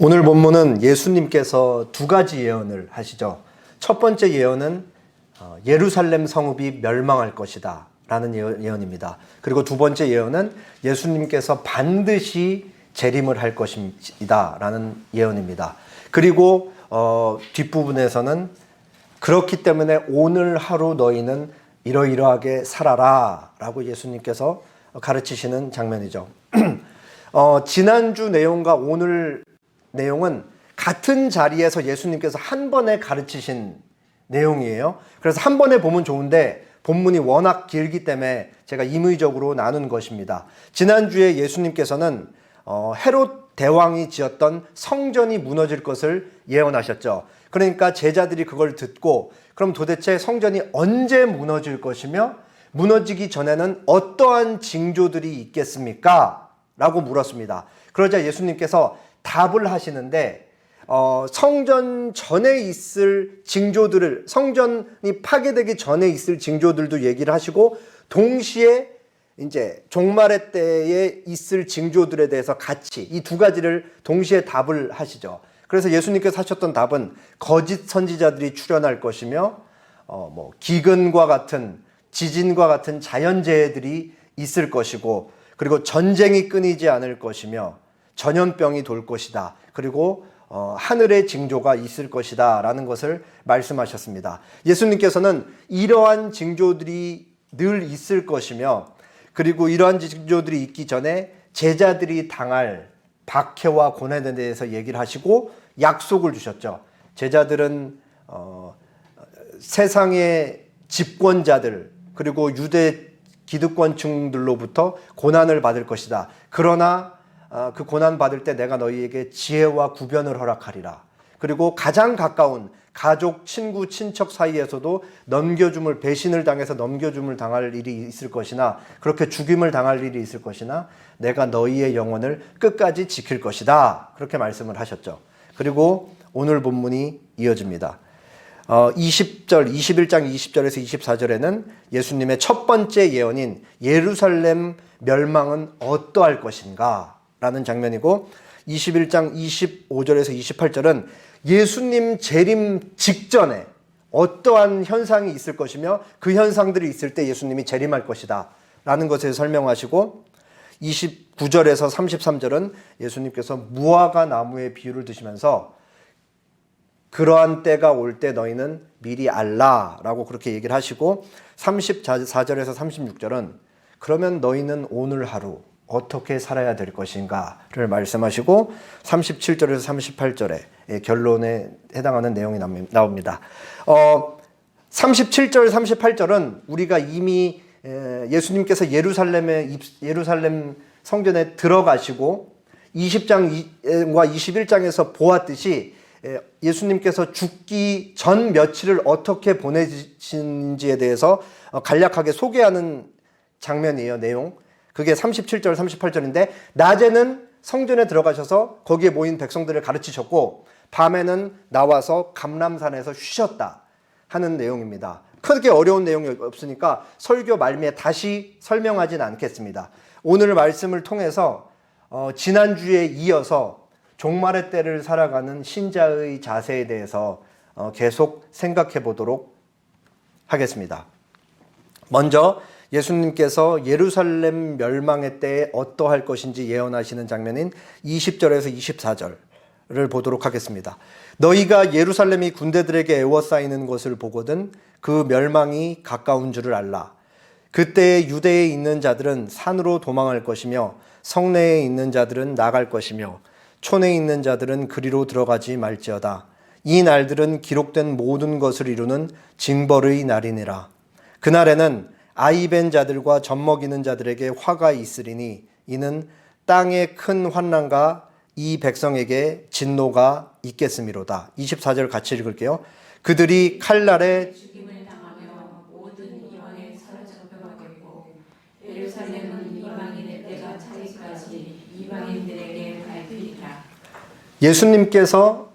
오늘 본문은 예수님께서 두 가지 예언을 하시죠. 첫 번째 예언은 예루살렘 성읍이 멸망할 것이다 라는 예언입니다. 그리고 두 번째 예언은 예수님께서 반드시 재림을 할 것이다 라는 예언입니다. 그리고 뒷부분에서는 그렇기 때문에 오늘 하루 너희는 이러이러하게 살아라 라고 예수님께서 가르치시는 장면이죠. 지난주 내용과 오늘 내용은 같은 자리에서 예수님께서 한 번에 가르치신 내용이에요. 그래서 한 번에 보면 좋은데 본문이 워낙 길기 때문에 제가 임의적으로 나눈 것입니다. 지난주에 예수님께서는 헤롯 대왕이 지었던 성전이 무너질 것을 예언하셨죠. 그러니까 제자들이 그걸 듣고 그럼 도대체 성전이 언제 무너질 것이며 무너지기 전에는 어떠한 징조들이 있겠습니까? 라고 물었습니다. 그러자 예수님께서 답을 하시는데 성전 전에 있을 징조들을, 성전이 파괴되기 전에 있을 징조들도 얘기를 하시고 동시에 이제 종말의 때에 있을 징조들에 대해서 같이 이 두 가지를 동시에 답을 하시죠. 그래서 예수님께서 하셨던 답은 거짓 선지자들이 출현할 것이며 기근과 같은, 지진과 같은 자연재해들이 있을 것이고, 그리고 전쟁이 끊이지 않을 것이며 전염병이 돌 것이다. 그리고 하늘의 징조가 있을 것이다 라는 것을 말씀하셨습니다. 예수님께서는 이러한 징조들이 늘 있을 것이며, 그리고 이러한 징조들이 있기 전에 제자들이 당할 박해와 고난에 대해서 얘기를 하시고 약속을 주셨죠. 제자들은 세상의 집권자들 그리고 유대 기득권층들로부터 고난을 받을 것이다. 그러나 그 고난 받을 때 내가 너희에게 지혜와 구변을 허락하리라. 그리고 가장 가까운 가족, 친구, 친척 사이에서도 넘겨줌을, 배신을 당해서 넘겨줌을 당할 일이 있을 것이나 그렇게 죽임을 당할 일이 있을 것이나 내가 너희의 영혼을 끝까지 지킬 것이다. 그렇게 말씀을 하셨죠. 그리고 오늘 본문이 이어집니다. 21장 20절에서 24절에는 예수님의 첫 번째 예언인 예루살렘 멸망은 어떠할 것인가 라는 장면이고, 21장 25절에서 28절은 예수님 재림 직전에 어떠한 현상이 있을 것이며 그 현상들이 있을 때 예수님이 재림할 것이다 라는 것을 설명하시고, 29절에서 33절은 예수님께서 무화과 나무의 비유를 드시면서 그러한 때가 올 때 너희는 미리 알라 라고 그렇게 얘기를 하시고, 34절에서 36절은 그러면 너희는 오늘 하루 어떻게 살아야 될 것인가를 말씀하시고, 37절에서 38절에 결론에 해당하는 내용이 나옵니다. 37절, 38절은 우리가 이미 예수님께서 예루살렘 성전에 들어가시고 20장과 21장에서 보았듯이 예수님께서 죽기 전 며칠을 어떻게 보내신지에 대해서 간략하게 소개하는 장면이에요. 내용. 그게 37절, 38절인데 낮에는 성전에 들어가셔서 거기에 모인 백성들을 가르치셨고 밤에는 나와서 감람산에서 쉬셨다 하는 내용입니다. 크게 어려운 내용이 없으니까 설교 말미에 다시 설명하진 않겠습니다. 오늘 말씀을 통해서 지난주에 이어서 종말의 때를 살아가는 신자의 자세에 대해서 계속 생각해 보도록 하겠습니다. 먼저 예수님께서 예루살렘 멸망의 때에 어떠할 것인지 예언하시는 장면인 20절에서 24절을 보도록 하겠습니다. 너희가 예루살렘이 군대들에게 에워싸이는 것을 보거든 그 멸망이 가까운 줄을 알라. 그때 유대에 있는 자들은 산으로 도망할 것이며 성내에 있는 자들은 나갈 것이며 촌에 있는 자들은 그리로 들어가지 말지어다. 이 날들은 기록된 모든 것을 이루는 징벌의 날이니라. 그날에는 아이 벤 자들과 젖먹이는 자들에게 화가 있으리니 이는 땅의 큰 환난과 이 백성에게 진노가 있겠음이로다. 24절 같이 읽을게요. 그들이 칼날에 죽임을 당하며 모든 이방에 사로잡혀가겠고 예루살렘은 이방인의 때가 차기까지 이방인들에게 밟히리라. 예수님께서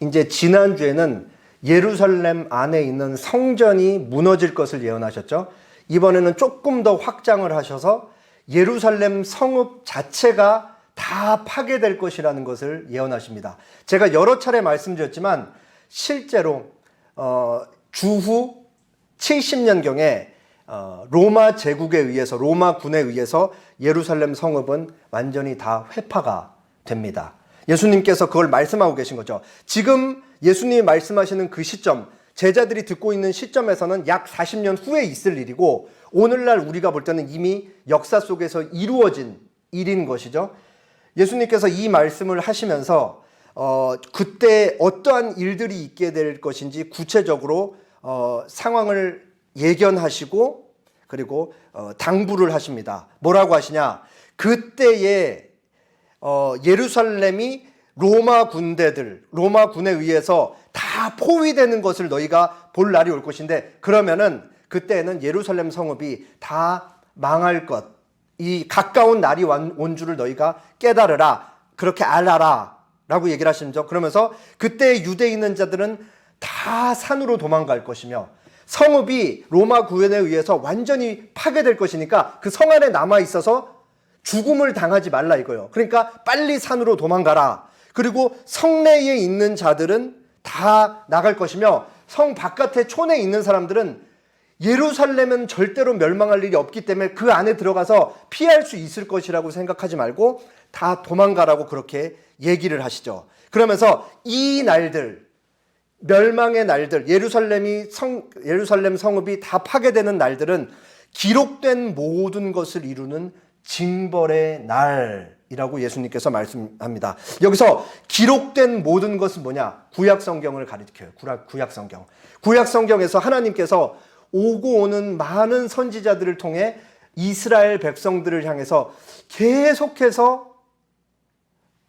이제 지난주에는 예루살렘 안에 있는 성전이 무너질 것을 예언하셨죠. 이번에는 조금 더 확장을 하셔서 예루살렘 성읍 자체가 다 파괴될 것이라는 것을 예언하십니다. 제가 여러 차례 말씀드렸지만 실제로 주후 70년경에 로마 제국에 의해서, 로마 군에 의해서 예루살렘 성읍은 완전히 다 회파가 됩니다. 예수님께서 그걸 말씀하고 계신 거죠. 지금 예수님이 말씀하시는 그 시점, 제자들이 듣고 있는 시점에서는 약 40년 후에 있을 일이고, 오늘날 우리가 볼 때는 이미 역사 속에서 이루어진 일인 것이죠. 예수님께서 이 말씀을 하시면서 그때 어떠한 일들이 있게 될 것인지 구체적으로 상황을 예견하시고, 그리고 당부를 하십니다. 뭐라고 하시냐? 그때에 예루살렘이 로마 군에 의해서 다 포위되는 것을 너희가 볼 날이 올 것인데, 그러면은 그때는 예루살렘 성읍이 다 망할 것, 이 가까운 날이 온 줄을 너희가 깨달으라, 그렇게 알아라 라고 얘기를 하시죠. 그러면서 그때 유대에 있는 자들은 다 산으로 도망갈 것이며, 성읍이 로마 군에 의해서 완전히 파괴될 것이니까 그 성 안에 남아 있어서 죽음을 당하지 말라 이거예요. 그러니까 빨리 산으로 도망가라. 그리고 성내에 있는 자들은 다 나갈 것이며, 성 바깥에 촌에 있는 사람들은 예루살렘은 절대로 멸망할 일이 없기 때문에 그 안에 들어가서 피할 수 있을 것이라고 생각하지 말고 다 도망가라고 그렇게 얘기를 하시죠. 그러면서 이 날들, 멸망의 날들, 예루살렘 성읍이 다 파괴되는 날들은 기록된 모든 것을 이루는 징벌의 날이라고 예수님께서 말씀합니다. 여기서 기록된 모든 것은 뭐냐? 구약 성경을 가리켜요. 구약 성경. 구약 성경에서 하나님께서 오고 오는 많은 선지자들을 통해 이스라엘 백성들을 향해서 계속해서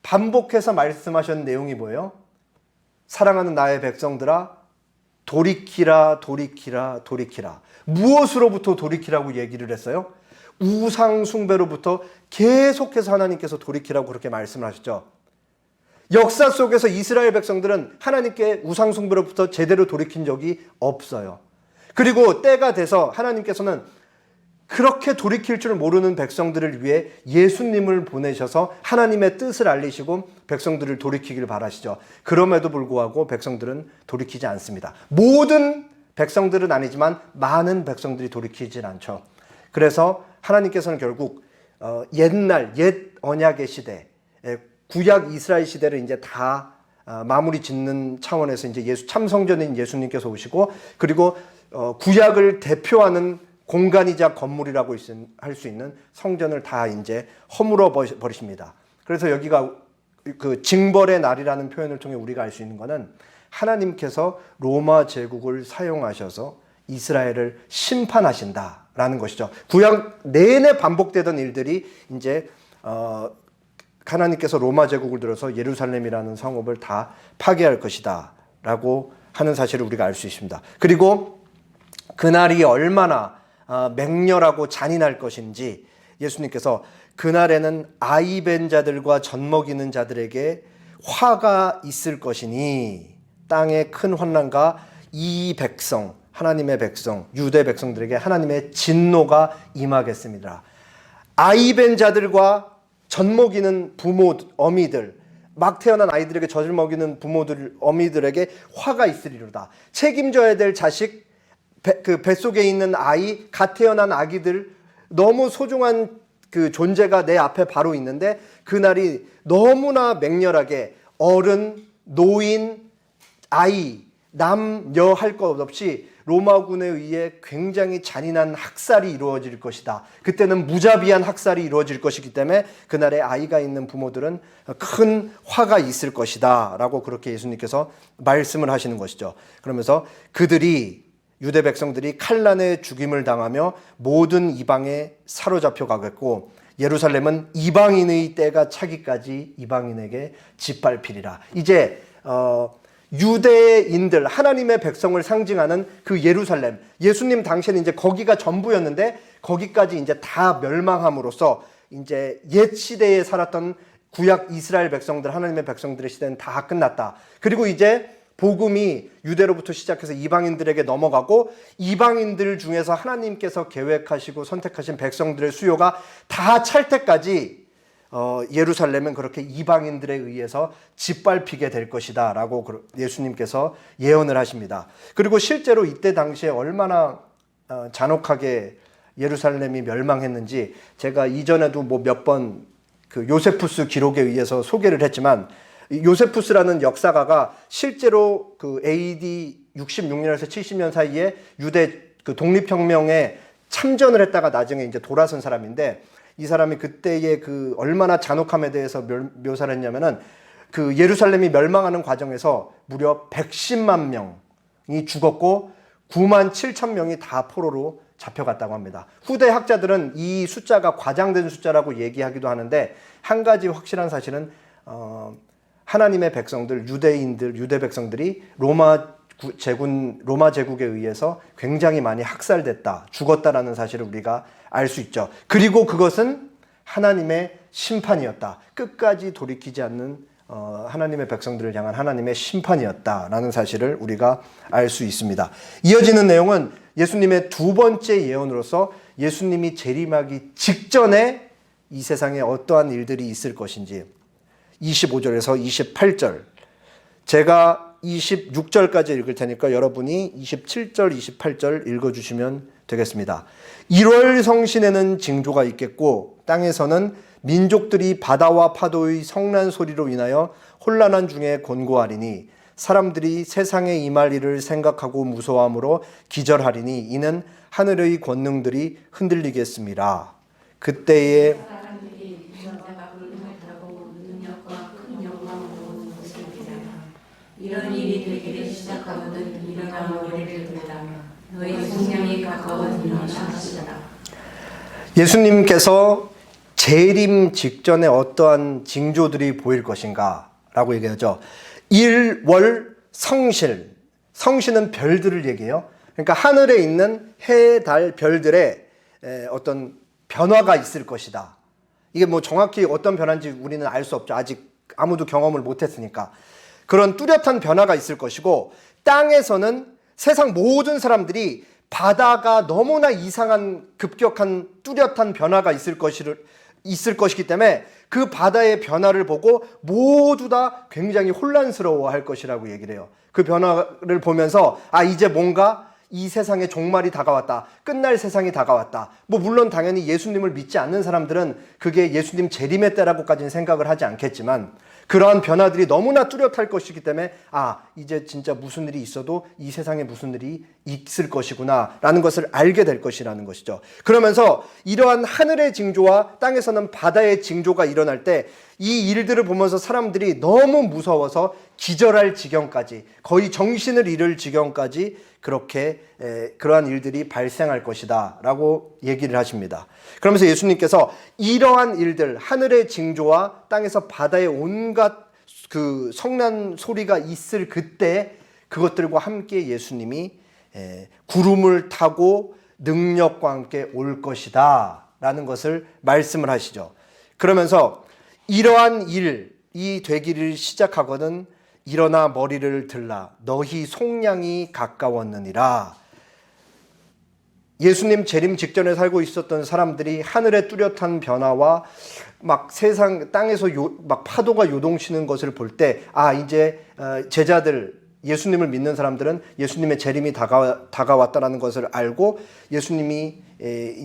반복해서 말씀하셨는 내용이 뭐예요? 사랑하는 나의 백성들아, 돌이키라, 돌이키라, 돌이키라. 무엇으로부터 돌이키라고 얘기를 했어요? 우상 숭배로부터 계속해서 하나님께서 돌이키라고 그렇게 말씀을 하셨죠. 역사 속에서 이스라엘 백성들은 하나님께 우상 숭배로부터 제대로 돌이킨 적이 없어요. 그리고 때가 돼서 하나님께서는 그렇게 돌이킬 줄 모르는 백성들을 위해 예수님을 보내셔서 하나님의 뜻을 알리시고 백성들을 돌이키길 바라시죠. 그럼에도 불구하고 백성들은 돌이키지 않습니다. 모든 백성들은 아니지만 많은 백성들이 돌이키질 않죠. 그래서 하나님께서는 결국 옛 언약의 시대, 구약 이스라엘 시대를 이제 다 마무리 짓는 차원에서 이제 참성전인 예수님께서 오시고, 그리고 구약을 대표하는 공간이자 건물이라고 할 수 있는 성전을 다 이제 허물어 버리십니다. 그래서 여기가 그 징벌의 날이라는 표현을 통해 우리가 알 수 있는 것은 하나님께서 로마 제국을 사용하셔서 이스라엘을 심판하신다라는 것이죠. 구약 내내 반복되던 일들이 이제 하나님께서 로마 제국을 들어서 예루살렘이라는 성읍을 다 파괴할 것이다라고 하는 사실을 우리가 알 수 있습니다. 그리고 그날이 얼마나 맹렬하고 잔인할 것인지 예수님께서 그날에는 아이 벤 자들과 젖 먹이는 자들에게 화가 있을 것이니 땅에 큰 환난과 이 백성, 하나님의 백성, 유대 백성들에게 하나님의 진노가 임하겠습니다. 아이 벤 자들과 젖 먹이는 부모, 어미들, 막 태어난 아이들에게 젖을 먹이는 부모들, 어미들에게 화가 있으리로다. 책임져야 될 자식, 그 뱃속에 있는 아이, 갓 태어난 아기들, 너무 소중한 그 존재가 내 앞에 바로 있는데 그날이 너무나 맹렬하게 어른, 노인, 아이, 남녀 할 것 없이 로마군에 의해 굉장히 잔인한 학살이 이루어질 것이다. 그때는 무자비한 학살이 이루어질 것이기 때문에 그날에 아이가 있는 부모들은 큰 화가 있을 것이다 라고 그렇게 예수님께서 말씀을 하시는 것이죠. 그러면서 유대 백성들이 칼난의 죽임을 당하며 모든 이방에 사로잡혀 가겠고, 예루살렘은 이방인의 때가 차기까지 이방인에게 짓밟히리라. 이제 유대인들, 하나님의 백성을 상징하는 그 예루살렘, 예수님 당시에는 이제 거기가 전부였는데 거기까지 이제 다 멸망함으로써 이제 옛 시대에 살았던 구약 이스라엘 백성들, 하나님의 백성들의 시대는 다 끝났다. 그리고 이제 복음이 유대로부터 시작해서 이방인들에게 넘어가고, 이방인들 중에서 하나님께서 계획하시고 선택하신 백성들의 수요가 다 찰 때까지 예루살렘은 그렇게 이방인들에 의해서 짓밟히게 될 것이다 라고 예수님께서 예언을 하십니다. 그리고 실제로 이때 당시에 얼마나 잔혹하게 예루살렘이 멸망했는지 제가 이전에도 뭐 몇 번 그 요세푸스 기록에 의해서 소개를 했지만, 요세푸스라는 역사가가 실제로 그 AD 66년에서 70년 사이에 유대 그 독립혁명에 참전을 했다가 나중에 이제 돌아선 사람인데, 이 사람이 그때의 그 얼마나 잔혹함에 대해서 묘사를 했냐면은 그 예루살렘이 멸망하는 과정에서 무려 110만 명이 죽었고 9만 7천 명이 다 포로로 잡혀갔다고 합니다. 후대 학자들은 이 숫자가 과장된 숫자라고 얘기하기도 하는데, 한 가지 확실한 사실은 하나님의 백성들, 유대인들, 유대 백성들이 로마 제국에 의해서 굉장히 많이 학살됐다, 죽었다라는 사실을 우리가 알 수 있죠. 그리고 그것은 하나님의 심판이었다. 끝까지 돌이키지 않는 하나님의 백성들을 향한 하나님의 심판이었다라는 사실을 우리가 알 수 있습니다. 이어지는 내용은 예수님의 두 번째 예언으로서 예수님이 재림하기 직전에 이 세상에 어떠한 일들이 있을 것인지 25절에서 28절, 제가 26절까지 읽을 테니까 여러분이 27절, 28절 읽어주시면 되겠습니다. 1월 성신에는 징조가 있겠고 땅에서는 민족들이 바다와 파도의 성난 소리로 인하여 혼란한 중에 곤고하리니 사람들이 세상에 임할 일을 생각하고 무서워함으로 기절하리니 이는 하늘의 권능들이 흔들리겠습니다. 그때에 사람들이 자가 불능을 타고 능력과 큰 영광으로 오는 것을 기다려. 이런 일이 되기를 시작하거든 일어나 머리를 들다. 너희 성령이 가까워지니 상하시더라. 예수님께서 재림 직전에 어떠한 징조들이 보일 것인가 라고 얘기하죠. 일월 성실, 성신은 별들을 얘기해요. 그러니까 하늘에 있는 해, 달, 별들의 어떤 변화가 있을 것이다. 이게 뭐 정확히 어떤 변화인지 우리는 알 수 없죠. 아직 아무도 경험을 못했으니까. 그런 뚜렷한 변화가 있을 것이고, 땅에서는 세상 모든 사람들이 바다가 너무나 이상한 급격한 뚜렷한 변화가 있을 것이기 때문에 그 바다의 변화를 보고 모두 다 굉장히 혼란스러워할 것이라고 얘기를 해요. 그 변화를 보면서 이제 뭔가 이 세상의 종말이 다가왔다, 끝날 세상이 다가왔다. 뭐 물론 당연히 예수님을 믿지 않는 사람들은 그게 예수님 재림의 때라고까지는 생각을 하지 않겠지만, 그러한 변화들이 너무나 뚜렷할 것이기 때문에 이제 진짜 무슨 일이 있어도 이 세상에 무슨 일이 있을 것이구나 라는 것을 알게 될 것이라는 것이죠. 그러면서 이러한 하늘의 징조와 땅에서는 바다의 징조가 일어날 때 이 일들을 보면서 사람들이 너무 무서워서 기절할 지경까지, 거의 정신을 잃을 지경까지 그렇게 그러한 일들이 발생할 것이다 라고 얘기를 하십니다. 그러면서 예수님께서 이러한 일들, 하늘의 징조와 땅에서 바다의 온갖 그 성난 소리가 있을 그때 그것들과 함께 예수님이 구름을 타고 능력과 함께 올 것이다 라는 것을 말씀을 하시죠. 그러면서 이러한 일이 되기를 시작하거든 일어나 머리를 들라 너희 속량이 가까웠느니라. 예수님 재림 직전에 살고 있었던 사람들이 하늘의 뚜렷한 변화와 막 세상 땅에서 막 파도가 요동치는 것을 볼 때 이제 제자들, 예수님을 믿는 사람들은 예수님의 재림이 다가왔다라는 것을 알고 예수님이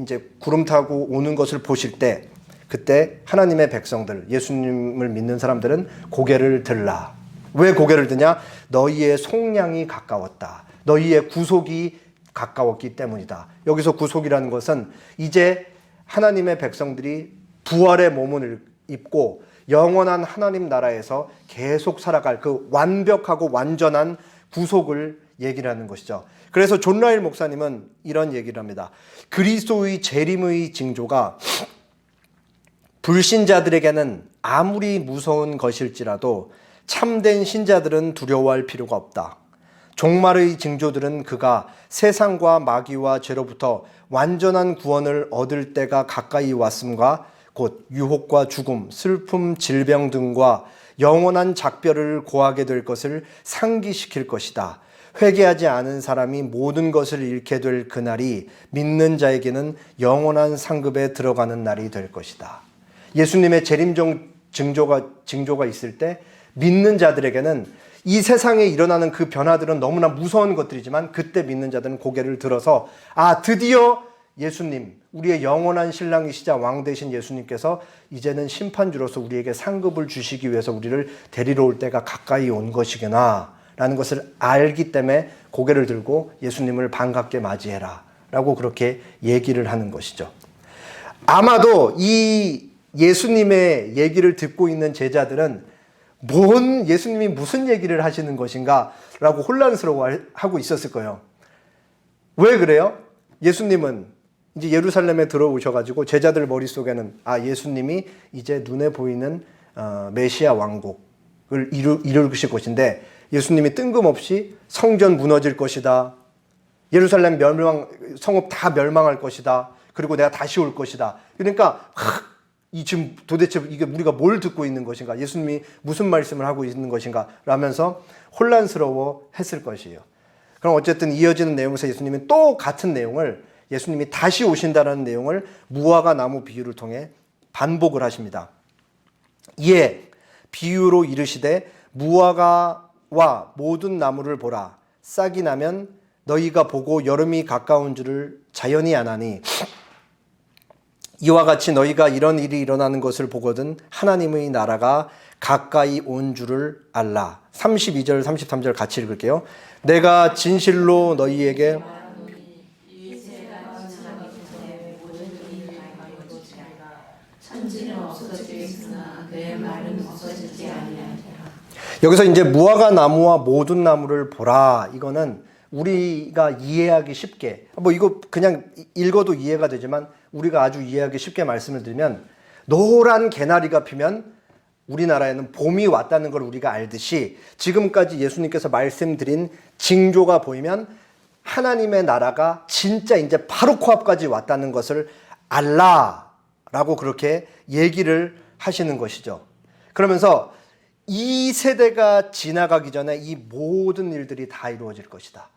이제 구름 타고 오는 것을 보실 때, 그때 하나님의 백성들, 예수님을 믿는 사람들은 고개를 들라. 왜 고개를 드냐? 너희의 속량이 가까웠다. 너희의 구속이 가까웠기 때문이다. 여기서 구속이라는 것은 이제 하나님의 백성들이 부활의 몸을 입고 영원한 하나님 나라에서 계속 살아갈 그 완벽하고 완전한 구속을 얘기를 하는 것이죠. 그래서 존 라일 목사님은 이런 얘기를 합니다. 그리스도의 재림의 징조가 불신자들에게는 아무리 무서운 것일지라도 참된 신자들은 두려워할 필요가 없다. 종말의 징조들은 그가 세상과 마귀와 죄로부터 완전한 구원을 얻을 때가 가까이 왔음과 곧 유혹과 죽음, 슬픔, 질병 등과 영원한 작별을 고하게 될 것을 상기시킬 것이다. 회개하지 않은 사람이 모든 것을 잃게 될 그날이 믿는 자에게는 영원한 상급에 들어가는 날이 될 것이다. 예수님의 재림 징조가 있을 때 믿는 자들에게는 이 세상에 일어나는 그 변화들은 너무나 무서운 것들이지만 그때 믿는 자들은 고개를 들어서 드디어 예수님, 우리의 영원한 신랑이시자 왕 되신 예수님께서 이제는 심판주로서 우리에게 상급을 주시기 위해서 우리를 데리러 올 때가 가까이 온 것이구나 라는 것을 알기 때문에 고개를 들고 예수님을 반갑게 맞이해라 라고 그렇게 얘기를 하는 것이죠. 아마도 이 예수님의 얘기를 듣고 있는 제자들은 예수님이 무슨 얘기를 하시는 것인가 라고 혼란스러워하고 있었을 거예요. 왜 그래요? 예수님은 이제 예루살렘에 들어오셔가지고 제자들 머릿속에는 예수님이 이제 눈에 보이는 메시아 왕국을 이루실 것인데 예수님이 뜬금없이 성전 무너질 것이다. 예루살렘 성읍 다 멸망할 것이다. 그리고 내가 다시 올 것이다. 그러니까 지금 도대체 이게 우리가 뭘 듣고 있는 것인가? 예수님이 무슨 말씀을 하고 있는 것인가? 라면서 혼란스러워 했을 것이에요. 그럼 어쨌든 이어지는 내용에서 예수님이 또 같은 내용을 예수님이 다시 오신다는 내용을 무화과 나무 비유를 통해 반복을 하십니다. 이에 비유로 이르시되 무화과와 모든 나무를 보라. 싹이 나면 너희가 보고 여름이 가까운 줄을 자연히 아나니 이와 같이 너희가 이런 일이 일어나는 것을 보거든 하나님의 나라가 가까이 온 줄을 알라. 32절 33절 같이 읽을게요. 내가 진실로 너희에게 천지는 없어지겠으나 그의 말은 없어지지 아니하리라. 여기서 이제 무화과 나무와 모든 나무를 보라. 이거는 우리가 이해하기 쉽게 이거 그냥 읽어도 이해가 되지만 우리가 아주 이해하기 쉽게 말씀을 드리면 노란 개나리가 피면 우리나라에는 봄이 왔다는 걸 우리가 알듯이 지금까지 예수님께서 말씀드린 징조가 보이면 하나님의 나라가 진짜 이제 바로 코앞까지 왔다는 것을 알라라고 그렇게 얘기를 하시는 것이죠. 그러면서 이 세대가 지나가기 전에 이 모든 일들이 다 이루어질 것이다.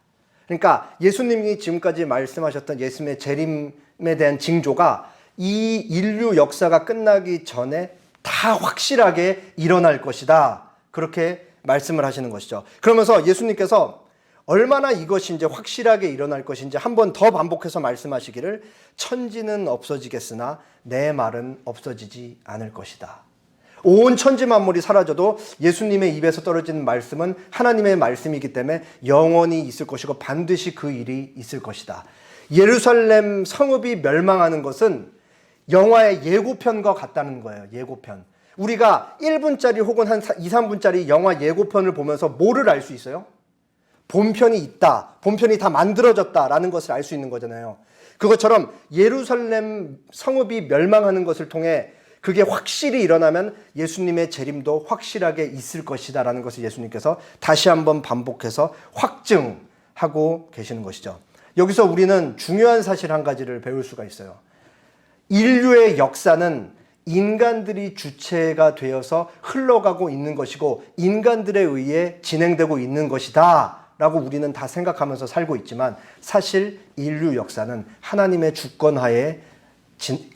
그러니까 예수님이 지금까지 말씀하셨던 예수님의 재림에 대한 징조가 이 인류 역사가 끝나기 전에 다 확실하게 일어날 것이다. 그렇게 말씀을 하시는 것이죠. 그러면서 예수님께서 얼마나 이것이 이제 확실하게 일어날 것인지 한 번 더 반복해서 말씀하시기를 천지는 없어지겠으나 내 말은 없어지지 않을 것이다. 온 천지 만물이 사라져도 예수님의 입에서 떨어지는 말씀은 하나님의 말씀이기 때문에 영원히 있을 것이고 반드시 그 일이 있을 것이다. 예루살렘 성읍이 멸망하는 것은 영화의 예고편과 같다는 거예요. 예고편. 우리가 1분짜리 혹은 한 2, 3분짜리 영화 예고편을 보면서 뭐를 알 수 있어요? 본편이 있다. 본편이 다 만들어졌다라는 것을 알 수 있는 거잖아요. 그것처럼 예루살렘 성읍이 멸망하는 것을 통해 그게 확실히 일어나면 예수님의 재림도 확실하게 있을 것이다 라는 것을 예수님께서 다시 한번 반복해서 확증하고 계시는 것이죠. 여기서 우리는 중요한 사실 한 가지를 배울 수가 있어요. 인류의 역사는 인간들이 주체가 되어서 흘러가고 있는 것이고 인간들에 의해 진행되고 있는 것이다 라고 우리는 다 생각하면서 살고 있지만 사실 인류 역사는 하나님의 주권하에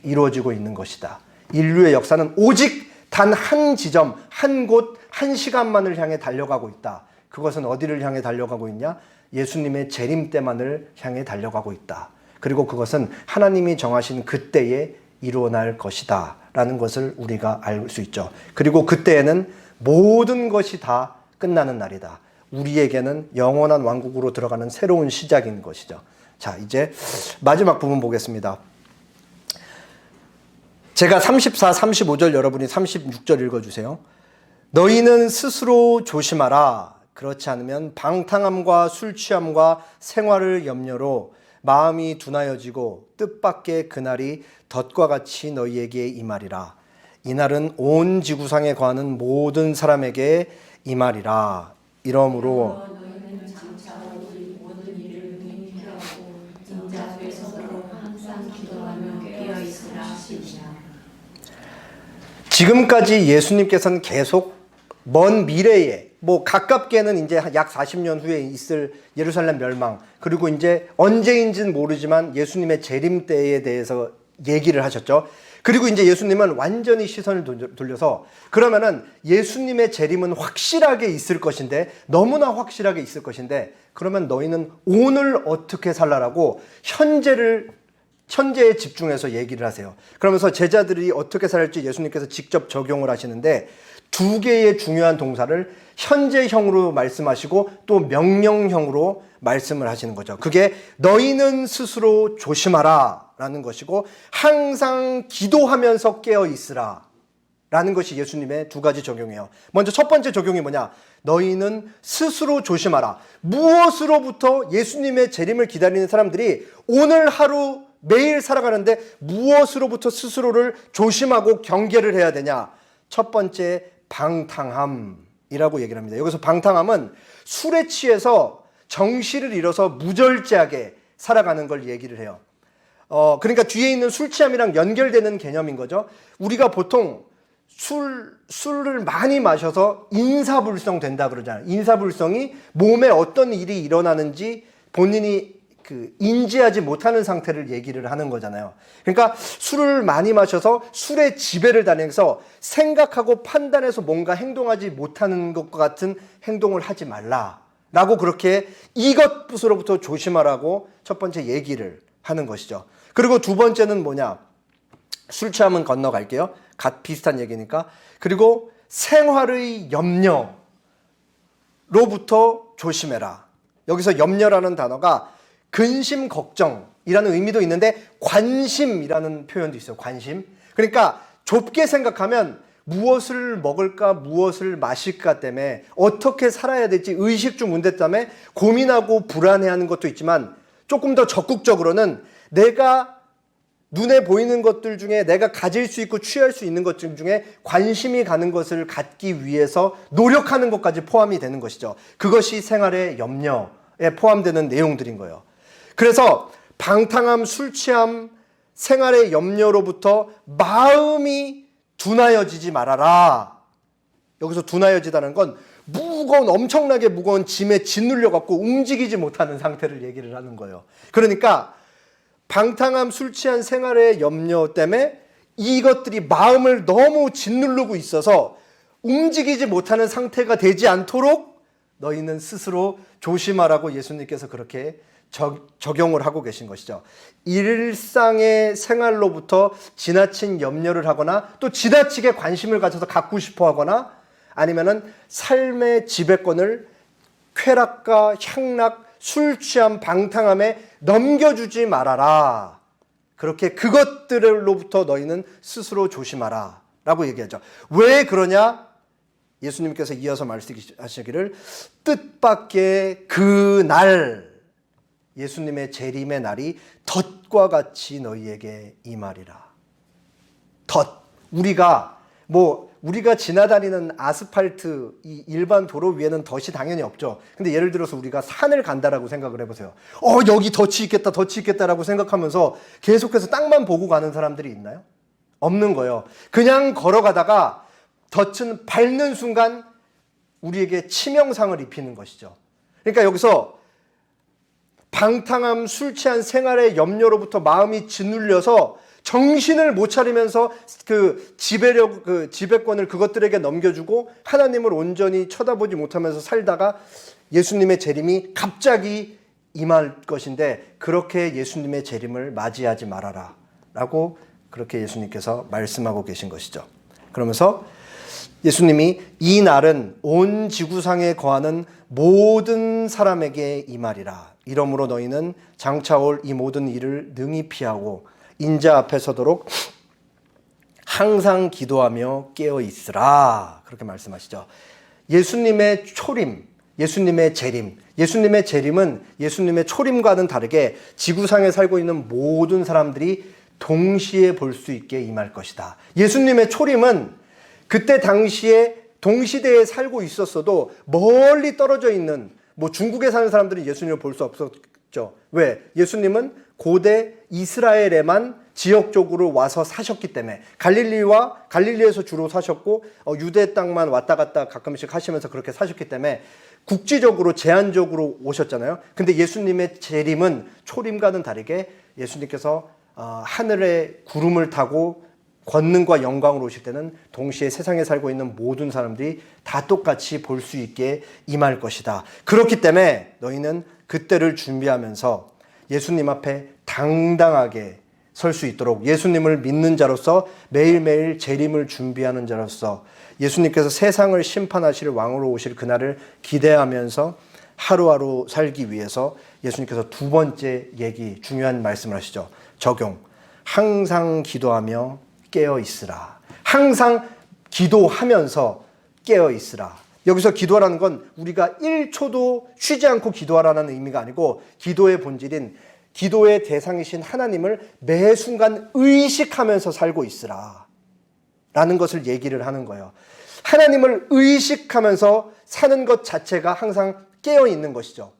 이루어지고 있는 것이다. 인류의 역사는 오직 단 한 지점, 한 곳, 한 시간만을 향해 달려가고 있다. 그것은 어디를 향해 달려가고 있냐? 예수님의 재림 때만을 향해 달려가고 있다. 그리고 그것은 하나님이 정하신 그때에 일어날 것이다 라는 것을 우리가 알 수 있죠. 그리고 그때에는 모든 것이 다 끝나는 날이다. 우리에게는 영원한 왕국으로 들어가는 새로운 시작인 것이죠. 자, 이제 마지막 부분 보겠습니다. 제가 34, 35절 여러분이 36절 읽어주세요. 너희는 스스로 조심하라. 그렇지 않으면 방탕함과 술 취함과 생활을 염려로 마음이 둔하여지고 뜻밖의 그날이 덫과 같이 너희에게 임하리라. 이날은 온 지구상에 거하는 모든 사람에게 임하리라. 이러므로 너희는 장차 우리 모든 일을 행하고 인자 앞에 서도록 항상 기도하며 깨어 있으라 하시니라. 지금까지 예수님께서는 계속 먼 미래에 가깝게는 이제 약 40년 후에 있을 예루살렘 멸망 그리고 이제 언제인지는 모르지만 예수님의 재림 때에 대해서 얘기를 하셨죠. 그리고 이제 예수님은 완전히 시선을 돌려서 그러면은 예수님의 재림은 확실하게 있을 것인데, 너무나 확실하게 있을 것인데, 그러면 너희는 오늘 어떻게 살라라고 현재에 집중해서 얘기를 하세요. 그러면서 제자들이 어떻게 살할지 예수님께서 직접 적용을 하시는데, 두 개의 중요한 동사를 현재형으로 말씀하시고 또 명령형으로 말씀을 하시는 거죠. 그게 너희는 스스로 조심하라 라는 것이고, 항상 기도하면서 깨어 있으라 라는 것이 예수님의 두 가지 적용이에요. 먼저 첫 번째 적용이 뭐냐? 너희는 스스로 조심하라. 무엇으로부터? 예수님의 재림을 기다리는 사람들이 오늘 하루 매일 살아가는데 무엇으로부터 스스로를 조심하고 경계를 해야 되냐? 첫 번째, 방탕함이라고 얘기를 합니다. 여기서 방탕함은 술에 취해서 정신을 잃어서 무절제하게 살아가는 걸 얘기를 해요. 그러니까 뒤에 있는 술 취함이랑 연결되는 개념인 거죠. 우리가 보통 술을 많이 마셔서 인사불성 된다 그러잖아요. 인사불성이 몸에 어떤 일이 일어나는지 본인이 인지하지 못하는 상태를 얘기를 하는 거잖아요. 그러니까 술을 많이 마셔서 술의 지배를 당해서 생각하고 판단해서 뭔가 행동하지 못하는 것과 같은 행동을 하지 말라라고, 그렇게 이것부터로부터 조심하라고 첫 번째 얘기를 하는 것이죠. 그리고 두 번째는 뭐냐? 술 취함은 건너갈게요. 비슷한 얘기니까. 그리고 생활의 염려로부터 조심해라. 여기서 염려라는 단어가 근심, 걱정이라는 의미도 있는데 관심이라는 표현도 있어요. 관심. 그러니까 좁게 생각하면 무엇을 먹을까, 무엇을 마실까 때문에, 어떻게 살아야 될지 의식주 문제 때문에 고민하고 불안해하는 것도 있지만, 조금 더 적극적으로는 내가 눈에 보이는 것들 중에 내가 가질 수 있고 취할 수 있는 것들 중에 관심이 가는 것을 갖기 위해서 노력하는 것까지 포함이 되는 것이죠. 그것이 생활의 염려에 포함되는 내용들인 거예요. 그래서 방탕함, 술 취함, 생활의 염려로부터 마음이 둔하여지지 말아라. 여기서 둔하여지다는 건 엄청나게 무거운 짐에 짓눌려 갖고 움직이지 못하는 상태를 얘기를 하는 거예요. 그러니까 방탕함, 술 취한 생활의 염려 때문에 이것들이 마음을 너무 짓누르고 있어서 움직이지 못하는 상태가 되지 않도록 너희는 스스로 조심하라고 예수님께서 그렇게 적용을 하고 계신 것이죠. 일상의 생활로부터 지나친 염려를 하거나 또 지나치게 관심을 가져서 갖고 싶어 하거나, 아니면은 삶의 지배권을 쾌락과 향락, 술 취함, 방탕함에 넘겨주지 말아라. 그렇게 그것들로부터 너희는 스스로 조심하라 라고 얘기하죠. 왜 그러냐? 예수님께서 이어서 말씀하시기를, 뜻밖의 그 날, 예수님의 재림의 날이 덫과 같이 너희에게 임하리라. 덫. 우리가 지나다니는 아스팔트, 이 일반 도로 위에는 덫이 당연히 없죠. 근데 예를 들어서 우리가 산을 간다라고 생각을 해보세요. 여기 덫이 있겠다라고 생각하면서 계속해서 땅만 보고 가는 사람들이 있나요? 없는 거예요. 그냥 걸어가다가 덫은 밟는 순간 우리에게 치명상을 입히는 것이죠. 그러니까 여기서 방탕함, 술 취한 생활의 염려로부터 마음이 짓눌려서 정신을 못 차리면서 지배권을 그것들에게 넘겨주고 하나님을 온전히 쳐다보지 못하면서 살다가 예수님의 재림이 갑자기 임할 것인데, 그렇게 예수님의 재림을 맞이하지 말아라 라고 그렇게 예수님께서 말씀하고 계신 것이죠. 그러면서 예수님이 이 날은 온 지구상에 거하는 모든 사람에게 임하리라. 이러므로 너희는 장차 올 이 모든 일을 능히 피하고 인자 앞에 서도록 항상 기도하며 깨어 있으라. 그렇게 말씀하시죠. 예수님의 초림, 예수님의 재림. 예수님의 재림은 예수님의 초림과는 다르게 지구상에 살고 있는 모든 사람들이 동시에 볼 수 있게 임할 것이다. 예수님의 초림은 그때 당시에 동시대에 살고 있었어도 멀리 떨어져 있는, 중국에 사는 사람들은 예수님을 볼 수 없었죠. 왜? 예수님은 고대 이스라엘에만 지역적으로 와서 사셨기 때문에, 갈릴리에서 주로 사셨고 유대 땅만 왔다 갔다 가끔씩 하시면서 그렇게 사셨기 때문에 국지적으로 제한적으로 오셨잖아요. 근데 예수님의 재림은 초림과는 다르게 예수님께서 하늘에 구름을 타고 권능과 영광으로 오실 때는 동시에 세상에 살고 있는 모든 사람들이 다 똑같이 볼 수 있게 임할 것이다. 그렇기 때문에 너희는 그때를 준비하면서 예수님 앞에 당당하게 설 수 있도록 예수님을 믿는 자로서 매일매일 재림을 준비하는 자로서 예수님께서 세상을 심판하실 왕으로 오실 그날을 기대하면서 하루하루 살기 위해서 예수님께서 두 번째 얘기, 중요한 말씀을 하시죠. 적용. 항상 기도하며 깨어 있으라. 항상 기도하면서 깨어 있으라. 여기서 기도하라는 건 우리가 1초도 쉬지 않고 기도하라는 의미가 아니고 기도의 본질인 기도의 대상이신 하나님을 매 순간 의식하면서 살고 있으라 라는 것을 얘기를 하는 거예요. 하나님을 의식하면서 사는 것 자체가 항상 깨어 있는 것이죠.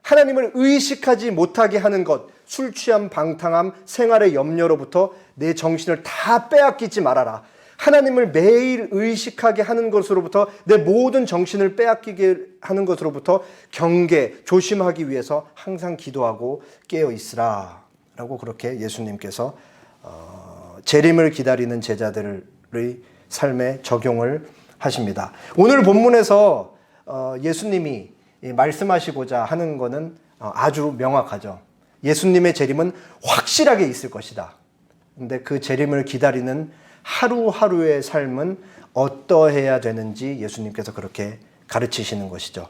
하나님을 의식하지 못하게 하는 것, 술 취함, 방탕함, 생활의 염려로부터 내 정신을 다 빼앗기지 말아라. 하나님을 매일 의식하게 하는 것으로부터 내 모든 정신을 빼앗기게 하는 것으로부터 경계, 조심하기 위해서 항상 기도하고 깨어 있으라 라고 그렇게 예수님께서 재림을 기다리는 제자들의 삶에 적용을 하십니다. 오늘 본문에서 예수님이 말씀하시고자 하는 것은 아주 명확하죠. 예수님의 재림은 확실하게 있을 것이다. 근데 그 재림을 기다리는 하루하루의 삶은 어떠해야 되는지 예수님께서 그렇게 가르치시는 것이죠.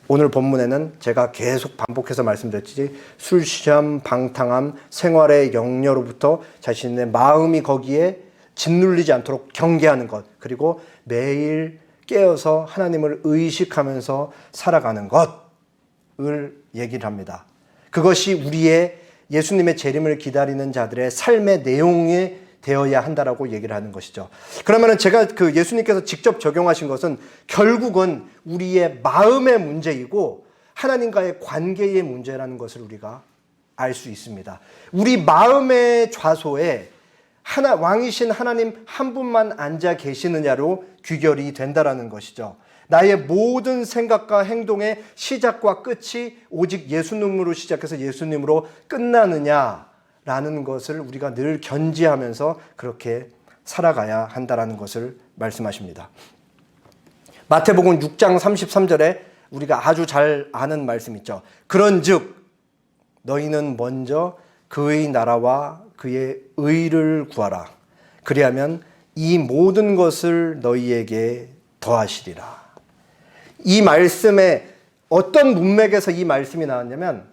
오늘 본문에는 제가 계속 반복해서 말씀드렸지 술 취함, 방탕함, 생활의 영려로부터 자신의 마음이 거기에 짓눌리지 않도록 경계하는 것, 그리고 매일 깨어서 하나님을 의식하면서 살아가는 것을 얘기를 합니다. 그것이 우리의 예수님의 재림을 기다리는 자들의 삶의 내용이 되어야 한다라고 얘기를 하는 것이죠. 그러면 제가 그 예수님께서 직접 적용하신 것은 결국은 우리의 마음의 문제이고 하나님과의 관계의 문제라는 것을 우리가 알 수 있습니다. 우리 마음의 좌소에 왕이신 하나님 한 분만 앉아 계시느냐로 귀결이 된다라는 것이죠. 나의 모든 생각과 행동의 시작과 끝이 오직 예수님으로 시작해서 예수님으로 끝나느냐라는 것을 우리가 늘 견지하면서 그렇게 살아가야 한다라는 것을 말씀하십니다. 마태복음 6장 33절에 우리가 아주 잘 아는 말씀 있죠. 그런즉 너희는 먼저 그의 나라와 그의 의를 구하라. 그리하면 이 모든 것을 너희에게 더하시리라. 이 말씀에 어떤 문맥에서 이 말씀이 나왔냐면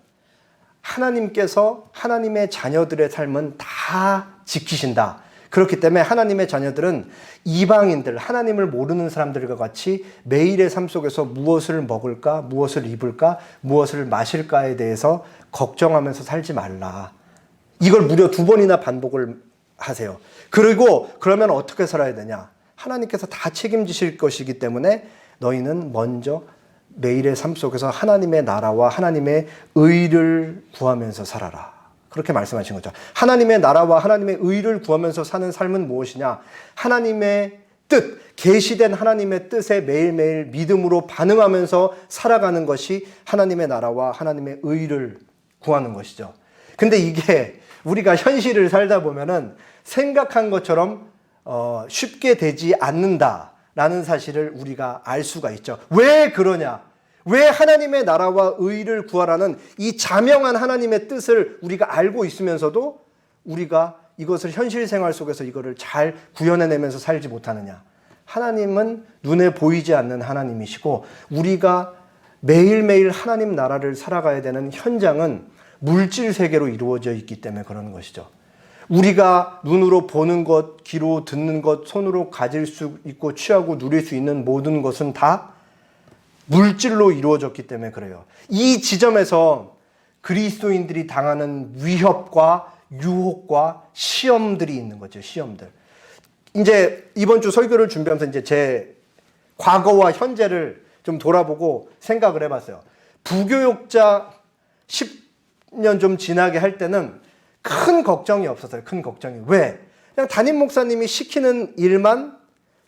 하나님께서 하나님의 자녀들의 삶은 다 지키신다. 그렇기 때문에 하나님의 자녀들은 이방인들, 하나님을 모르는 사람들과 같이 매일의 삶 속에서 무엇을 먹을까, 무엇을 입을까, 무엇을 마실까에 대해서 걱정하면서 살지 말라. 이걸 무려 2번이나 반복을 하세요. 그리고 그러면 어떻게 살아야 되냐? 하나님께서 다 책임지실 것이기 때문에 너희는 먼저 매일의 삶 속에서 하나님의 나라와 하나님의 의를 구하면서 살아라. 그렇게 말씀하신 거죠. 하나님의 나라와 하나님의 의를 구하면서 사는 삶은 무엇이냐? 하나님의 뜻, 계시된 하나님의 뜻에 매일매일 믿음으로 반응하면서 살아가는 것이 하나님의 나라와 하나님의 의를 구하는 것이죠. 근데 이게 우리가 현실을 살다 보면은 생각한 것처럼 쉽게 되지 않는다라는 사실을 우리가 알 수가 있죠. 왜 그러냐? 왜 하나님의 나라와 의를 구하라는 이 자명한 하나님의 뜻을 우리가 알고 있으면서도 우리가 이것을 현실 생활 속에서 이거를 잘 구현해내면서 살지 못하느냐? 하나님은 눈에 보이지 않는 하나님이시고 우리가 매일매일 하나님 나라를 살아가야 되는 현장은 물질 세계로 이루어져 있기 때문에 그러는 것이죠. 우리가 눈으로 보는 것, 귀로 듣는 것, 손으로 가질 수 있고 취하고 누릴 수 있는 모든 것은 다 물질로 이루어졌기 때문에 그래요. 이 지점에서 그리스도인들이 당하는 위협과 유혹과 시험들이 있는 거죠. 시험들. 이제 이번 주 설교를 준비하면서 이제 제 과거와 현재를 좀 돌아보고 생각을 해봤어요. 부교육자 10년 좀 지나게 할 때는 큰 걱정이 없었어요. 큰 걱정이. 왜? 그냥 담임 목사님이 시키는 일만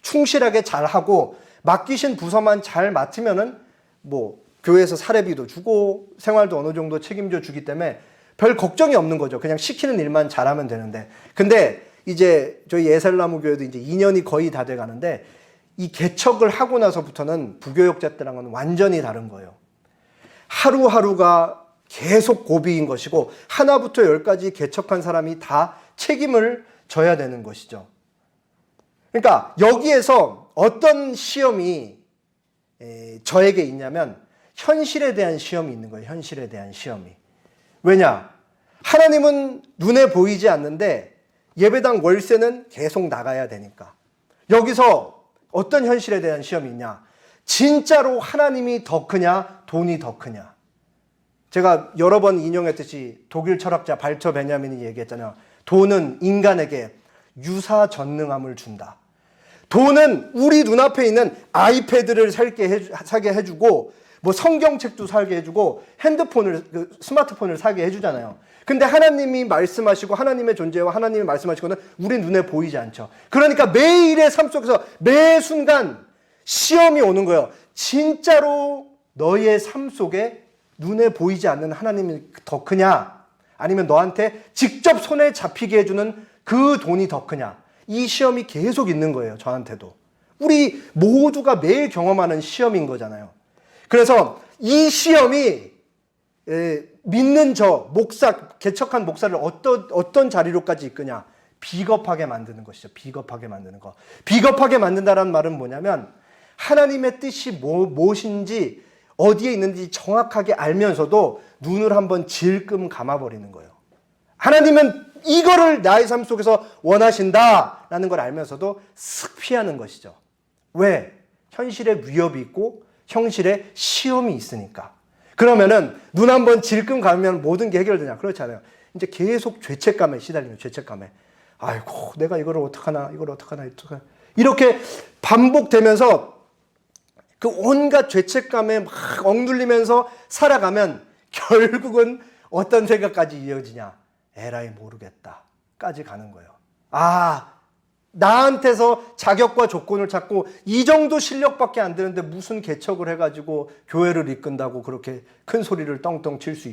충실하게 잘하고 맡기신 부서만 잘 맡으면은 뭐 교회에서 사례비도 주고 생활도 어느 정도 책임져 주기 때문에 별 걱정이 없는 거죠. 그냥 시키는 일만 잘하면 되는데. 근데 이제 저희 예살나무 교회도 이제 2년이 거의 다 돼 가는데 이 개척을 하고 나서부터는 부교역자 때랑은 완전히 다른 거예요. 하루하루가 계속 고비인 것이고 하나부터 열까지 개척한 사람이 다 책임을 져야 되는 것이죠. 그러니까 여기에서 어떤 시험이 저에게 있냐면 현실에 대한 시험이 있는 거예요. 현실에 대한 시험이. 왜냐? 하나님은 눈에 보이지 않는데 예배당 월세는 계속 나가야 되니까. 여기서 어떤 현실에 대한 시험이 있냐? 진짜로 하나님이 더 크냐? 돈이 더 크냐? 제가 여러 번 인용했듯이 독일 철학자 발처 베냐민이 얘기했잖아요. 돈은 인간에게 유사 전능함을 준다. 돈은 우리 눈앞에 있는 아이패드를 사게 해주고 뭐 성경책도 사게 해주고 스마트폰을 사게 해주잖아요. 근데 하나님이 말씀하시고 하나님의 존재와 하나님이 말씀하시고는 우리 눈에 보이지 않죠. 그러니까 매일의 삶 속에서 매 순간 시험이 오는 거예요. 진짜로 너의 삶 속에 눈에 보이지 않는 하나님이 더 크냐? 아니면 너한테 직접 손에 잡히게 해주는 그 돈이 더 크냐? 이 시험이 계속 있는 거예요. 저한테도. 우리 모두가 매일 경험하는 시험인 거잖아요. 그래서 이 시험이 믿는 개척한 목사를 어떤 자리로까지 이끄냐? 비겁하게 만드는 것이죠. 비겁하게 만드는 거. 비겁하게 만든다는 말은 뭐냐면 하나님의 뜻이 무엇인지 어디에 있는지 정확하게 알면서도 눈을 한번 질끔 감아버리는 거예요. 하나님은 이거를 나의 삶 속에서 원하신다라는 걸 알면서도 슥 피하는 것이죠. 왜? 현실에 위협이 있고 현실에 시험이 있으니까. 그러면은 눈 한번 질끔 감으면 모든 게 해결되냐? 그렇지 않아요. 이제 계속 죄책감에 시달리는 죄책감에. 아이고, 내가 이걸 어떡하나. 이렇게 반복되면서 그 온갖 죄책감에 막 억눌리면서 살아가면 결국은 어떤 생각까지 이어지냐? 에라이 모르겠다 까지 가는 거예요. 나한테서 자격과 조건을 찾고 이 정도 실력밖에 안 되는데 무슨 개척을 해가지고 교회를 이끈다고 그렇게 큰 소리를 떵떵 칠 수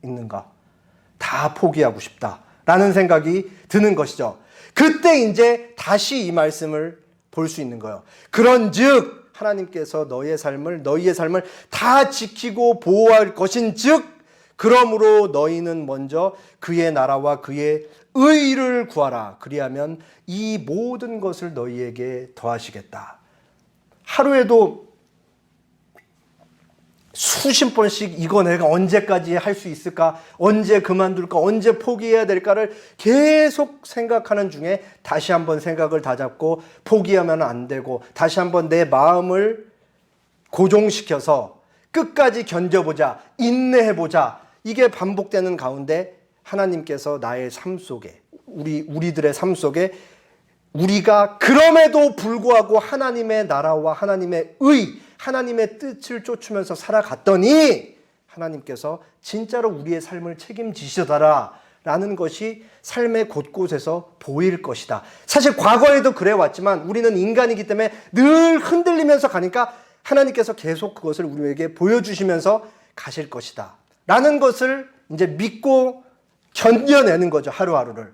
있는가? 다 포기하고 싶다라는 생각이 드는 것이죠. 그때 이제 다시 이 말씀을 볼 수 있는 거예요. 그런즉 하나님께서 너희의 삶을 다 지키고 보호할 것인즉 그러므로 너희는 먼저 그의 나라와 그의 의를 구하라. 그리하면 이 모든 것을 너희에게 더하시겠다. 하루에도 수십 번씩 이거 내가 언제까지 할 수 있을까? 언제 그만둘까? 언제 포기해야 될까를 계속 생각하는 중에 다시 한번 생각을 다잡고 포기하면 안 되고 다시 한번 내 마음을 고정시켜서 끝까지 견뎌보자, 인내해보자. 이게 반복되는 가운데 하나님께서 나의 삶 속에 우리들의 삶 속에 우리가 그럼에도 불구하고 하나님의 나라와 하나님의 하나님의 뜻을 쫓으면서 살아갔더니 하나님께서 진짜로 우리의 삶을 책임지시더라 라는 것이 삶의 곳곳에서 보일 것이다. 사실 과거에도 그래 왔지만 우리는 인간이기 때문에 늘 흔들리면서 가니까 하나님께서 계속 그것을 우리에게 보여주시면서 가실 것이다 라는 것을 이제 믿고 견뎌내는 거죠. 하루하루를.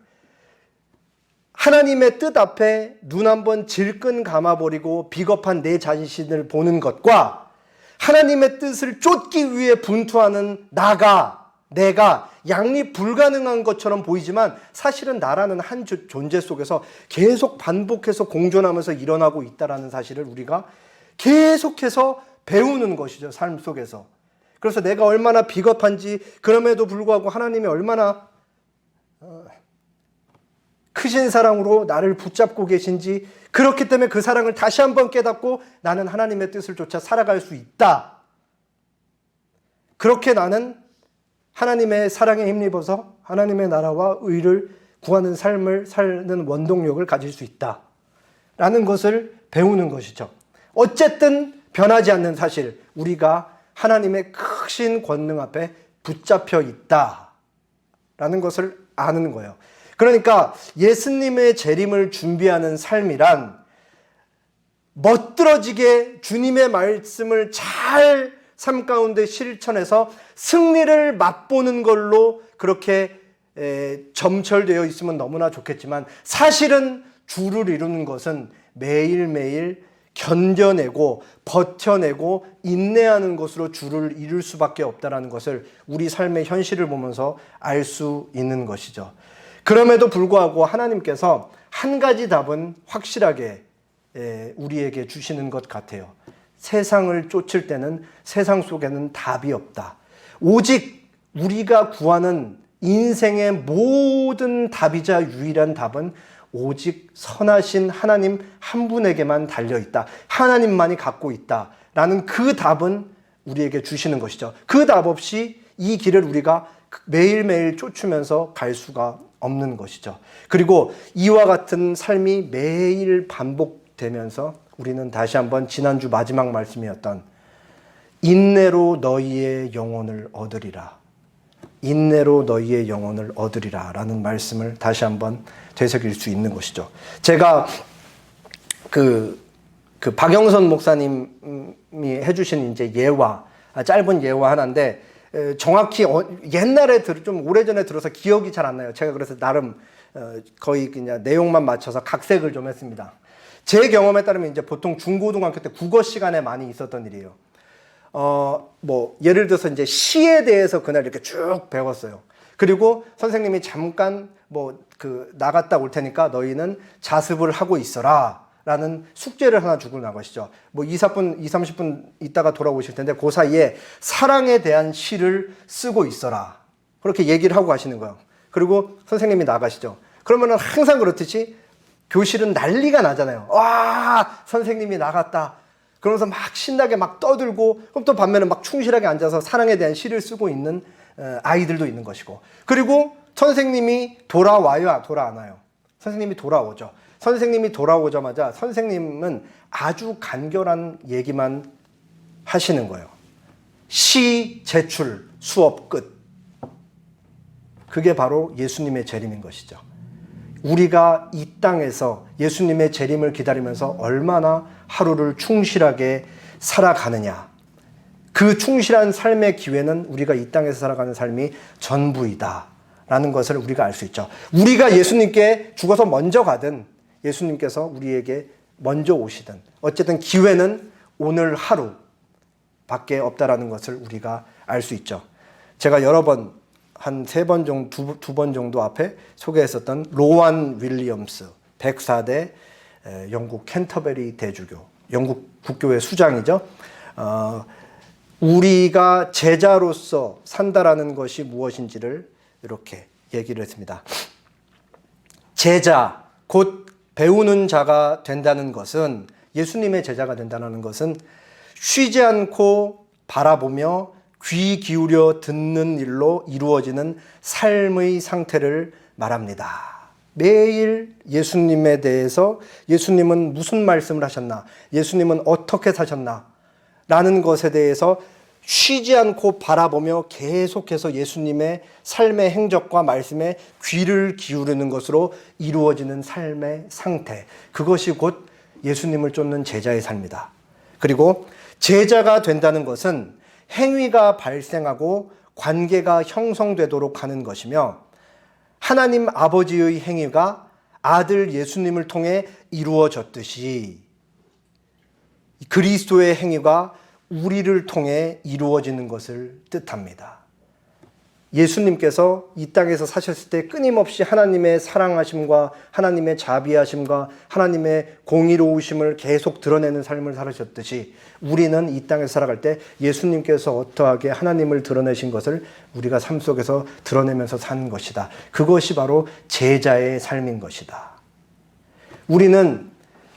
하나님의 뜻 앞에 눈 한번 질끈 감아버리고 비겁한 내 자신을 보는 것과 하나님의 뜻을 쫓기 위해 분투하는 내가 양립 불가능한 것처럼 보이지만 사실은 나라는 한 존재 속에서 계속 반복해서 공존하면서 일어나고 있다는 사실을 우리가 계속해서 배우는 것이죠. 삶 속에서. 그래서 내가 얼마나 비겁한지 그럼에도 불구하고 하나님이 얼마나 크신 사랑으로 나를 붙잡고 계신지 그렇기 때문에 그 사랑을 다시 한번 깨닫고 나는 하나님의 뜻을 쫓아 살아갈 수 있다. 그렇게 나는 하나님의 사랑에 힘입어서 하나님의 나라와 의를 구하는 삶을 사는 원동력을 가질 수 있다. 라는 것을 배우는 것이죠. 어쨌든 변하지 않는 사실, 우리가 하나님의 크신 권능 앞에 붙잡혀 있다. 라는 것을 아는 거예요. 그러니까 예수님의 재림을 준비하는 삶이란 멋들어지게 주님의 말씀을 잘 삶 가운데 실천해서 승리를 맛보는 걸로 그렇게 점철되어 있으면 너무나 좋겠지만 사실은 주를 이루는 것은 매일매일 견뎌내고 버텨내고 인내하는 것으로 주를 이룰 수밖에 없다는 것을 우리 삶의 현실을 보면서 알 수 있는 것이죠. 그럼에도 불구하고 하나님께서 한 가지 답은 확실하게 우리에게 주시는 것 같아요. 세상을 쫓을 때는 세상 속에는 답이 없다. 오직 우리가 구하는 인생의 모든 답이자 유일한 답은 오직 선하신 하나님 한 분에게만 달려있다. 하나님만이 갖고 있다. 라는 그 답은 우리에게 주시는 것이죠. 그 답 없이 이 길을 우리가 매일매일 쫓으면서 갈 수가 없는 것이죠. 그리고 이와 같은 삶이 매일 반복되면서 우리는 다시 한번 지난주 마지막 말씀이었던 인내로 너희의 영혼을 얻으리라. 인내로 너희의 영혼을 얻으리라 라는 말씀을 다시 한번 되새길 수 있는 것이죠. 제가 그 박영선 목사님이 해주신 이제 예화, 짧은 예화 하나인데 정확히 옛날에 좀 오래전에 들어서 기억이 잘 안 나요. 제가 그래서 나름 거의 그냥 내용만 맞춰서 각색을 좀 했습니다. 제 경험에 따르면 이제 보통 중고등학교 때 국어 시간에 많이 있었던 일이에요. 예를 들어서 이제 시에 대해서 그날 이렇게 쭉 배웠어요. 그리고 선생님이 잠깐 나갔다 올 테니까 너희는 자습을 하고 있어라 라는 숙제를 하나 주고 나가시죠. 30분 있다가 돌아오실 텐데 그 사이에 사랑에 대한 시를 쓰고 있어라. 그렇게 얘기를 하고 가시는 거예요. 그리고 선생님이 나가시죠. 그러면은 항상 그렇듯이 교실은 난리가 나잖아요. 와, 선생님이 나갔다. 그러면서 막 신나게 막 떠들고, 그럼 또 반면에 막 충실하게 앉아서 사랑에 대한 시를 쓰고 있는 아이들도 있는 것이고. 그리고 선생님이 돌아와요, 돌아 안 와요? 선생님이 돌아오죠. 선생님이 돌아오자마자 선생님은 아주 간결한 얘기만 하시는 거예요. 시 제출, 수업 끝. 그게 바로 예수님의 재림인 것이죠. 우리가 이 땅에서 예수님의 재림을 기다리면서 얼마나 하루를 충실하게 살아가느냐. 그 충실한 삶의 기회는 우리가 이 땅에서 살아가는 삶이 전부이다 라는 것을 우리가 알 수 있죠. 우리가 예수님께 죽어서 먼저 가든 예수님께서 우리에게 먼저 오시든 어쨌든 기회는 오늘 하루 밖에 없다라는 것을 우리가 알 수 있죠. 제가 여러 번 한 3번 정도, 2번 정도 앞에 소개했었던 로완 윌리엄스 104대 영국 캔터베리 대주교, 영국 국교회 수장이죠. 우리가 제자로서 산다라는 것이 무엇인지를 이렇게 얘기를 했습니다. 제자, 곧 배우는 자가 된다는 것은, 예수님의 제자가 된다는 것은 쉬지 않고 바라보며 귀 기울여 듣는 일로 이루어지는 삶의 상태를 말합니다. 매일 예수님에 대해서, 예수님은 무슨 말씀을 하셨나, 예수님은 어떻게 사셨나 라는 것에 대해서 쉬지 않고 바라보며 계속해서 예수님의 삶의 행적과 말씀에 귀를 기울이는 것으로 이루어지는 삶의 상태, 그것이 곧 예수님을 쫓는 제자의 삶이다. 그리고 제자가 된다는 것은 행위가 발생하고 관계가 형성되도록 하는 것이며, 하나님 아버지의 행위가 아들 예수님을 통해 이루어졌듯이 그리스도의 행위가 우리를 통해 이루어지는 것을 뜻합니다. 예수님께서 이 땅에서 사셨을 때 끊임없이 하나님의 사랑하심과 하나님의 자비하심과 하나님의 공의로우심을 계속 드러내는 삶을 살으셨듯이 우리는 이 땅에서 살아갈 때 예수님께서 어떠하게 하나님을 드러내신 것을 우리가 삶 속에서 드러내면서 사는 것이다. 그것이 바로 제자의 삶인 것이다. 우리는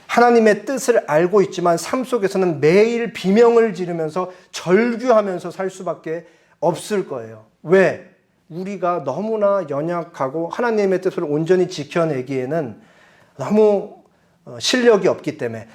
하나님의 뜻을 알고 있지만 삶 속에서는 매일 비명을 지르면서 절규하면서 살 수밖에 없을 거예요. 왜? 우리가 너무나 연약하고 하나님의 뜻을 온전히 지켜내기에는 너무 실력이 없기 때문에.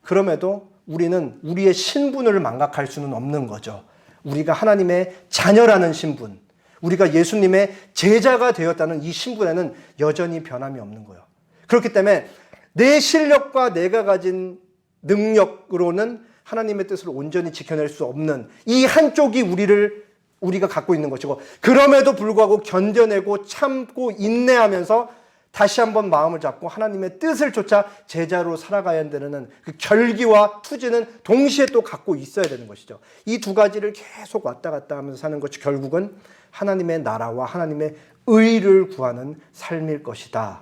그럼에도 우리는 우리의 신분을 망각할 수는 없는 거죠. 우리가 하나님의 자녀라는 신분, 우리가 예수님의 제자가 되었다는 이 신분에는 여전히 변함이 없는 거예요. 그렇기 때문에 내 실력과 내가 가진 능력으로는 하나님의 뜻을 온전히 지켜낼 수 없는 이 한쪽이 우리를 우리가 갖고 있는 것이고, 그럼에도 불구하고 견뎌내고 참고 인내하면서 다시 한번 마음을 잡고 하나님의 뜻을 쫓아 제자로 살아가야 되는 그 결기와 투지는 동시에 또 갖고 있어야 되는 것이죠. 이 두 가지를 계속 왔다 갔다 하면서 사는 것이 결국은 하나님의 나라와 하나님의 의를 구하는 삶일 것이다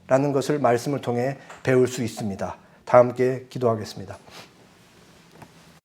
라는 것을 말씀을 통해 배울 수 있습니다. 다 함께 기도하겠습니다.